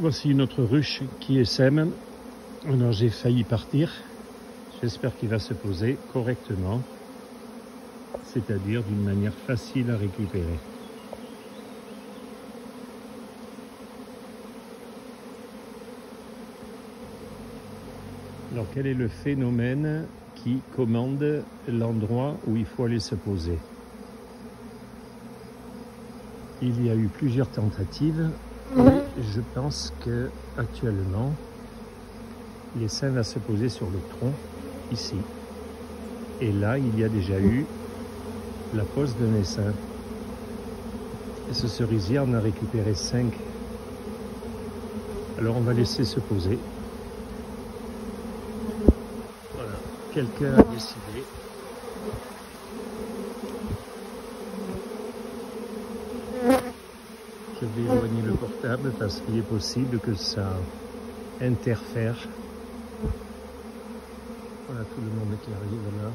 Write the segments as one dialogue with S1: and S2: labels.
S1: Voici une autre ruche qui essaime. Alors j'ai failli partir. J'espère qu'il va se poser correctement, c'est-à-dire d'une manière facile à récupérer. Alors quel est le phénomène qui commande l'endroit où il faut aller se poser? Il y a eu plusieurs tentatives et je pense que actuellement l'essaim va se poser sur le tronc ici. Et là il y a déjà eu la pose d'un essaim. Et ce cerisier en a récupéré 5. Alors on va laisser se poser. Voilà, quelqu'un a décidé. Je vais éloigner le portable parce qu'il est possible que ça interfère. Voilà tout le monde qui arrive là.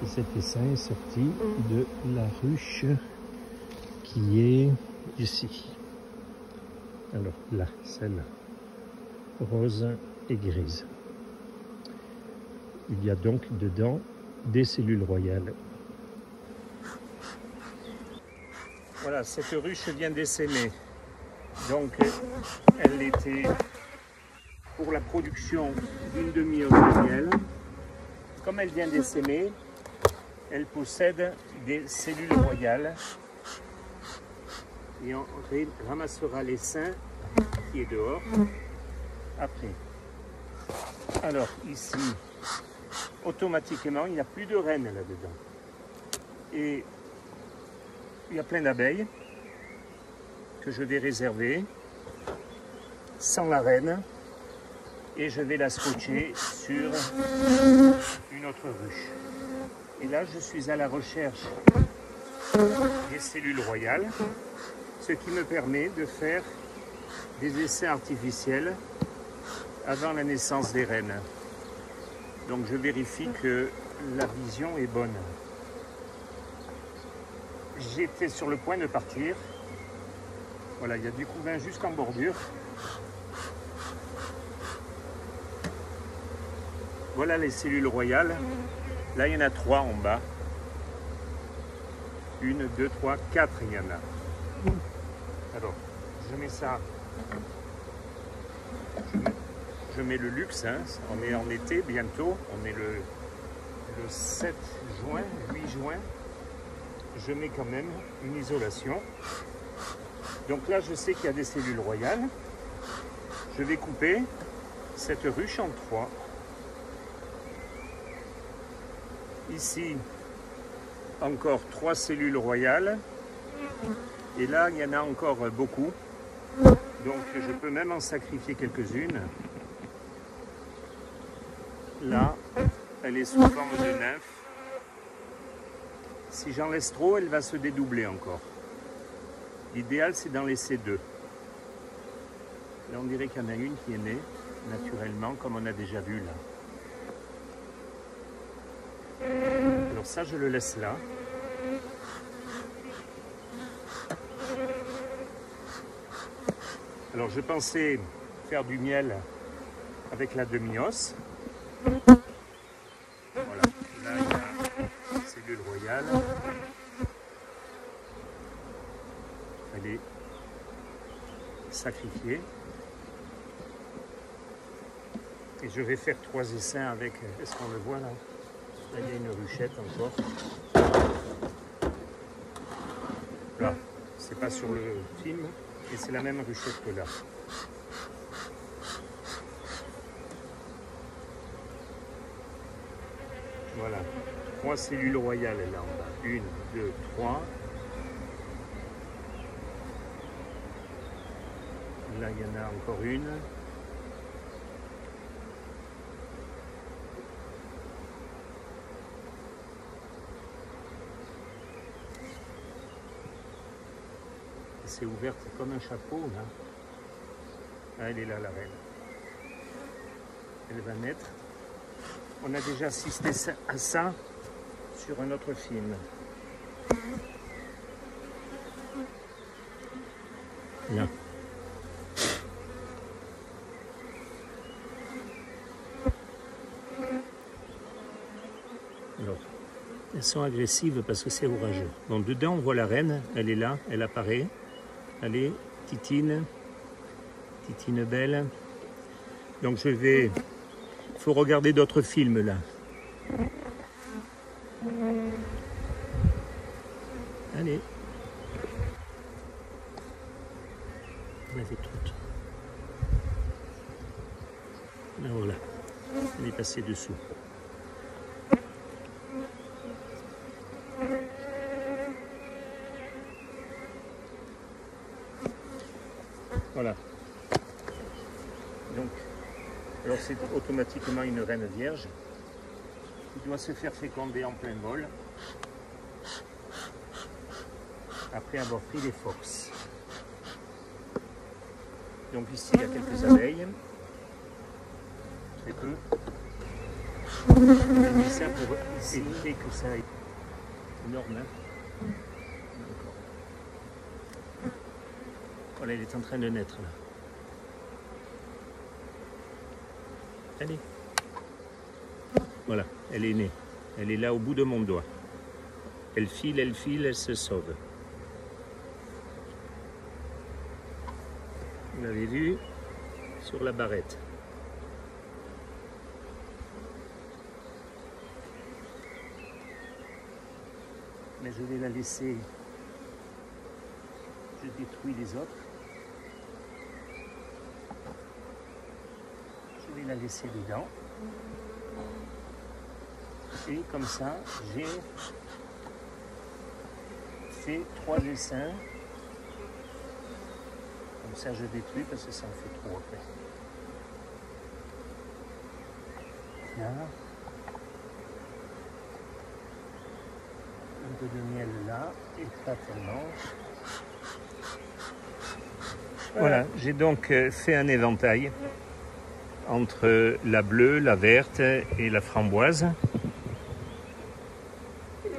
S1: Et cet essaim est sorti de la ruche qui est ici. Alors là, celle rose et grise. Il y a donc dedans des cellules royales. Voilà, cette ruche vient d'essaimer. Donc, elle était pour la production d'une demi-once de miel. Comme elle vient d'essaimer, elle possède des cellules royales. Et on ramassera l'essaim qui est dehors après. Alors, ici, automatiquement, il n'y a plus de reine là-dedans. Et il y a plein d'abeilles que je vais réserver sans la reine et je vais la scotcher sur une autre ruche. Et là, je suis à la recherche des cellules royales, ce qui me permet de faire des essais artificiels avant la naissance des reines. Donc je vérifie que la vision est bonne. J'étais sur le point de partir. Voilà, il y a du couvain jusqu'en bordure. Voilà les cellules royales. Là, il y en a 3 en bas. 1, 2, 3, 4, il y en a. Alors, je mets ça. Je mets le luxe, hein. On est en été bientôt. On est le 7 juin, 8 juin. Je mets quand même une isolation. Donc là, je sais qu'il y a des cellules royales. Je vais couper cette ruche en 3. Ici, encore 3 cellules royales. Et là, il y en a encore beaucoup. Donc, je peux même en sacrifier quelques-unes. Là, elle est sous forme de nymphe. Si j'en laisse trop, elle va se dédoubler encore. L'idéal, c'est d'en laisser 2. Là, on dirait qu'il y en a une qui est née, naturellement, comme on a déjà vu là. Alors ça, je le laisse là. Alors, je pensais faire du miel avec la demi-osse. Voilà, là, il y a une cellule royale. Elle est sacrifiée. Et je vais faire 3 essaims avec, est-ce qu'on le voit là? Là, il y a une ruchette encore. Là, c'est pas sur le film, et c'est la même ruchette que là. Voilà, 3 cellules royales là en bas. 1, 2, 3. Là, il y en a encore une. C'est ouverte comme un chapeau là. Ah, elle est là, la reine. Elle va naître. On a déjà assisté à ça sur un autre film. Là. Alors, elles sont agressives parce que c'est orageux. Donc dedans, on voit la reine, elle est là, elle apparaît. Allez, Titine, Titine belle. Donc je vais... Il faut regarder d'autres films là. Allez. On avait toute. Là voilà. Elle est passée dessous. Voilà. Donc, alors c'est automatiquement une reine vierge qui doit se faire féconder en plein vol après avoir pris les forces. Donc ici il y a quelques abeilles, très peu. J'ai mis ça pour éviter que ça aille énorme. Hein. Voilà, il est en train de naître là. Allez. Voilà, elle est née. Elle est là au bout de mon doigt. Elle file, elle se sauve. Vous l'avez vu sur la barrette. Mais je vais la laisser. Je détruis les autres. Je vais la laisser dedans. Et comme ça, j'ai fait 3 dessins. Comme ça, je détruis parce que ça en fait trop après. Là. Un peu de miel là, et pas tellement. Voilà, j'ai donc fait un éventail entre la bleue, la verte et la framboise.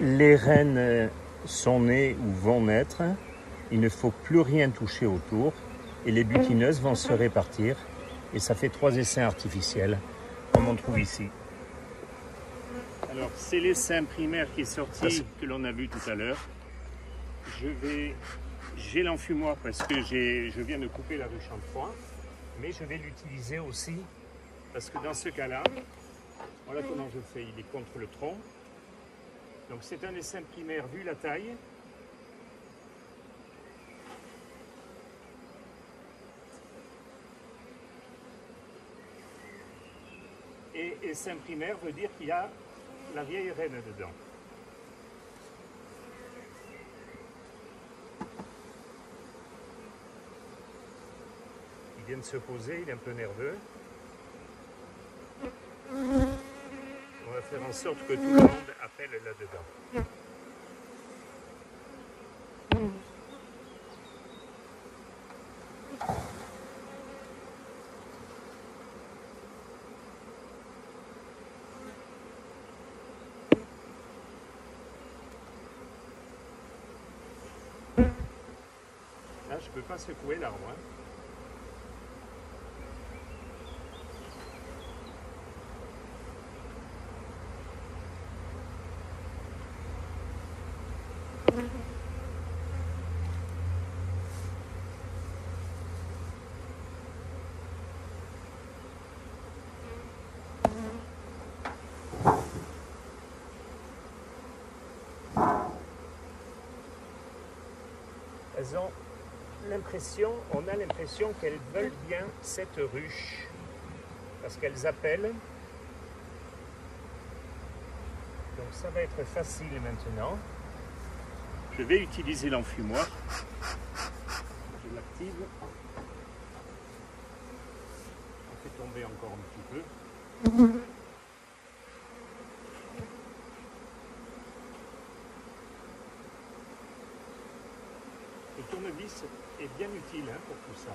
S1: Les reines sont nées ou vont naître. Il ne faut plus rien toucher autour. Et les butineuses vont se répartir. Et ça fait 3 essaims artificiels, comme on trouve ici. Alors, c'est l'essaim primaire qui est sorti, que l'on a vu tout à l'heure. J'ai l'enfumoir parce que je viens de couper la ruche en 3. Mais je vais l'utiliser aussi parce que dans ce cas-là, voilà comment je fais. Il est contre le tronc. Donc c'est un essaim primaire vu la taille. Et essaim primaire veut dire qu'il y a la vieille reine dedans. Il vient de se poser, il est un peu nerveux. On va faire en sorte que tout le monde appelle là-dedans. Là, je ne peux pas secouer l'arbre. Hein. Elles ont l'impression, on a l'impression qu'elles veulent bien cette ruche parce qu'elles appellent. Donc ça va être facile maintenant. Je vais utiliser l'enfumoir. Je l'active. On fait tomber encore un petit peu. Le tournevis est bien utile hein, pour tout ça.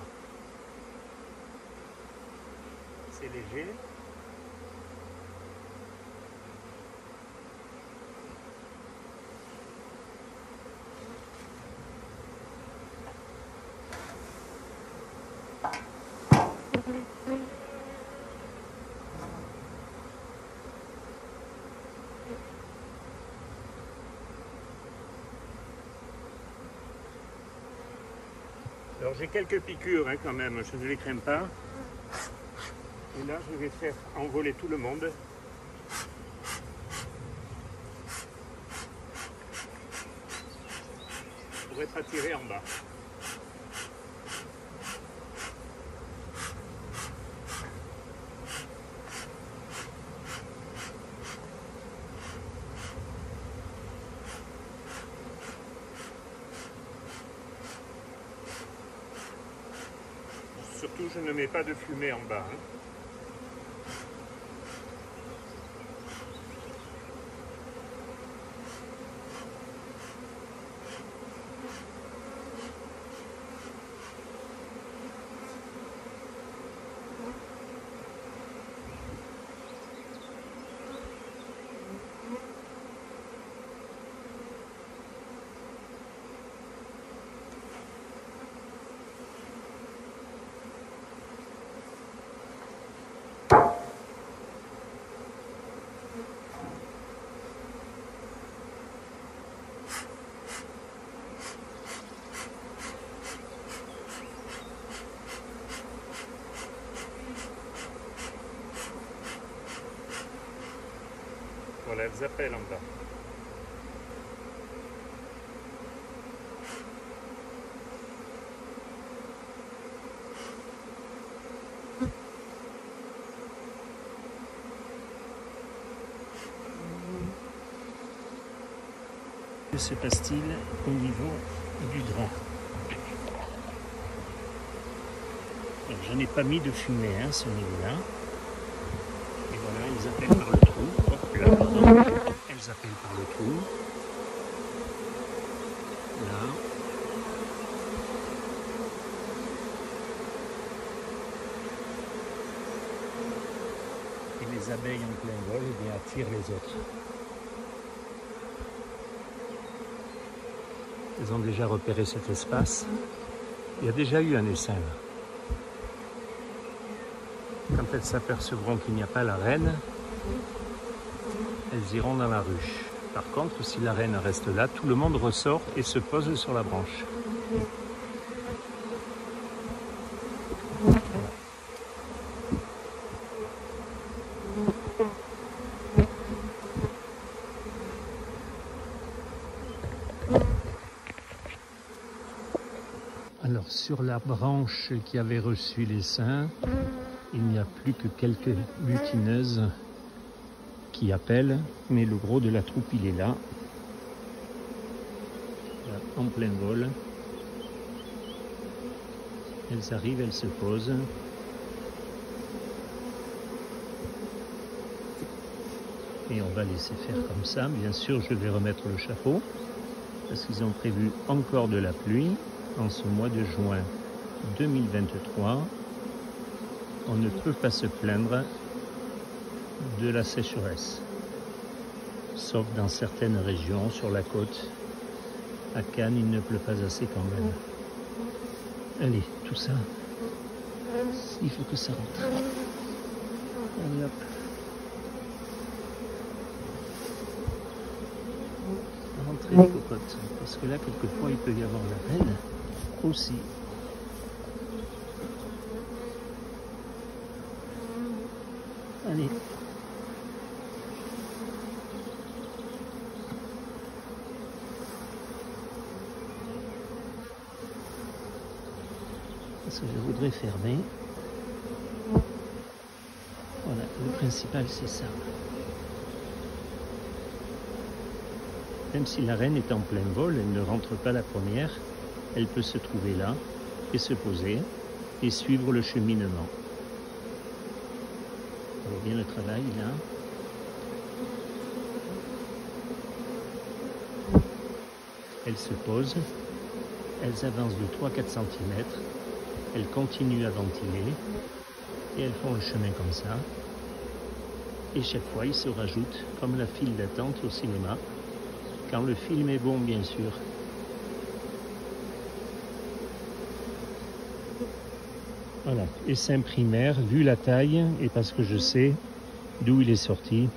S1: C'est léger. Alors j'ai quelques piqûres hein, quand même, je ne les crains pas. Et là je vais faire envoler tout le monde. Pour être attiré en bas. Surtout, je ne mets pas de fumée en bas. Hein. Voilà, elles appellent en bas. Que se passe-t-il au niveau du drap? Je n'ai pas mis de fumée hein, à ce niveau-là. Et voilà, ils appellent par le trou. Hop là, pardon. Elles appellent par le trou. Là. Et les abeilles en plein vol eh bien, attirent les autres. Elles ont déjà repéré cet espace. Il y a déjà eu un essaim là. Quand elles s'apercevront qu'il n'y a pas la reine, elles iront dans la ruche. Par contre, si la reine reste là, tout le monde ressort et se pose sur la branche. Alors, sur la branche qui avait reçu l'essaim, il n'y a plus que quelques butineuses qui appellent, mais le gros de la troupe, il est là. Là, en plein vol. Elles arrivent, elles se posent. Et on va laisser faire comme ça. Bien sûr, je vais remettre le chapeau, parce qu'ils ont prévu encore de la pluie en ce mois de juin 2023. On ne peut pas se plaindre de la sécheresse, sauf dans certaines régions, sur la côte. À Cannes, il ne pleut pas assez quand même. Allez, tout ça, il faut que ça rentre. Allez, hop. Rentrez les cocottes, parce que là, quelquefois, il peut y avoir la reine aussi. Allez. Parce que je voudrais fermer. Voilà, le principal c'est ça. Même si la reine est en plein vol, elle ne rentre pas la première, elle peut se trouver là et se poser et suivre le cheminement. On voit bien le travail là. Elles se posent, elles avancent de 3-4 cm, elles continuent à ventiler et elles font le chemin comme ça. Et chaque fois, ils se rajoutent comme la file d'attente au cinéma, quand le film est bon bien sûr. Voilà, essaim primaire, vu la taille et parce que je sais d'où il est sorti.